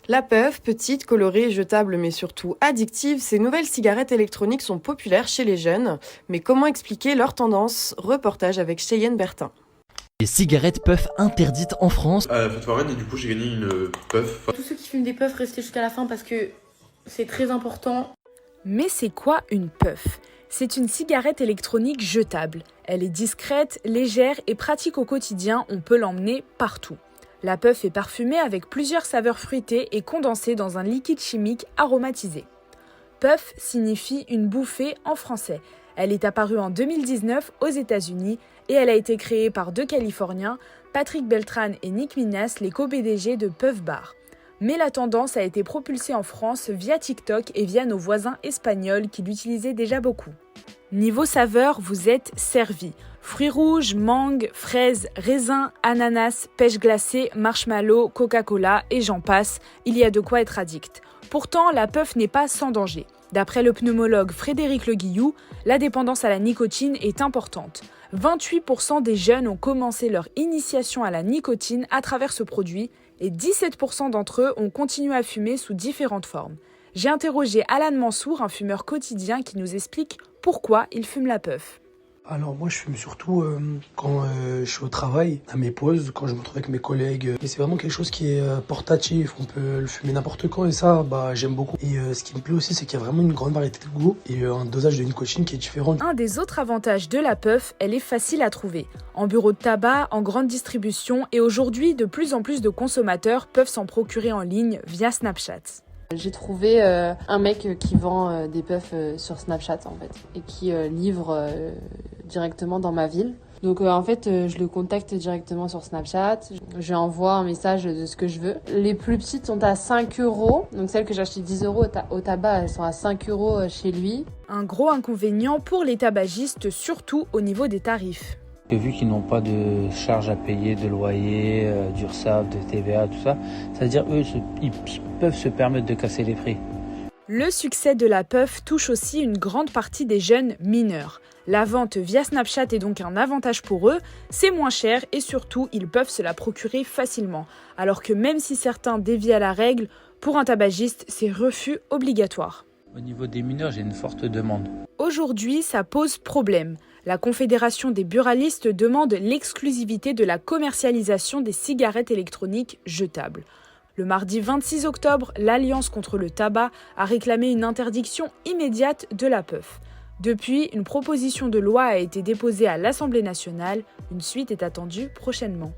La puff, petite, colorée, jetable mais surtout addictive, ces nouvelles cigarettes électroniques sont populaires chez les jeunes. Mais comment expliquer leur tendance? Reportage avec Cheyenne Bertin. Les cigarettes puff interdites en France. À la fête foraine et du coup j'ai gagné une puff. Tous ceux qui fument des puffs, restez jusqu'à la fin parce que c'est très important. Mais c'est quoi une puff? C'est une cigarette électronique jetable. Elle est discrète, légère et pratique au quotidien, on peut l'emmener partout. La puff est parfumée avec plusieurs saveurs fruitées et condensée dans un liquide chimique aromatisé. Puff signifie une bouffée en français. Elle est apparue en 2019 aux États-Unis et elle a été créée par deux Californiens, Patrick Beltran et Nick Minas, les co-PDG de Puff Bar. Mais la tendance a été propulsée en France via TikTok et via nos voisins espagnols qui l'utilisaient déjà beaucoup. Niveau saveur, vous êtes servi. Fruits rouges, mangue, fraises, raisins, ananas, pêche glacée, marshmallow, Coca-Cola et j'en passe, il y a de quoi être addict. Pourtant, la puff n'est pas sans danger. D'après le pneumologue Frédéric Le Guillou, la dépendance à la nicotine est importante. 28% des jeunes ont commencé leur initiation à la nicotine à travers ce produit et 17% d'entre eux ont continué à fumer sous différentes formes. J'ai interrogé Alan Mansour, un fumeur quotidien qui nous explique pourquoi il fume la puff. Alors moi je fume surtout quand je suis au travail, à mes pauses, quand je me retrouve avec mes collègues. Et c'est vraiment quelque chose qui est portatif, on peut le fumer n'importe quand et ça j'aime beaucoup. Et ce qui me plaît aussi c'est qu'il y a vraiment une grande variété de goûts et un dosage de nicotine qui est différent. Un des autres avantages de la puff, elle est facile à trouver. En bureau de tabac, en grande distribution et aujourd'hui de plus en plus de consommateurs peuvent s'en procurer en ligne via Snapchat. J'ai trouvé un mec qui vend des puffs sur Snapchat en fait et qui livre directement dans ma ville. Donc en fait je le contacte directement sur Snapchat, je lui envoie un message de ce que je veux. Les plus petites sont à 5 €, donc celles que j'ai achetées 10 € au tabac, elles sont à 5 € chez lui. Un gros inconvénient pour les tabagistes, surtout au niveau des tarifs. Et vu qu'ils n'ont pas de charges à payer, de loyer, d'URSSAF, de TVA, tout ça, c'est-à-dire eux, ils peuvent se permettre de casser les prix. Le succès de la puff touche aussi une grande partie des jeunes mineurs. La vente via Snapchat est donc un avantage pour eux, c'est moins cher et surtout ils peuvent se la procurer facilement. Alors que même si certains dévient à la règle, pour un tabagiste c'est refus obligatoire. Au niveau des mineurs, j'ai une forte demande. Aujourd'hui, ça pose problème. La Confédération des buralistes demande l'exclusivité de la commercialisation des cigarettes électroniques jetables. Le mardi 26 octobre, l'Alliance contre le tabac a réclamé une interdiction immédiate de la puff. Depuis, une proposition de loi a été déposée à l'Assemblée nationale. Une suite est attendue prochainement.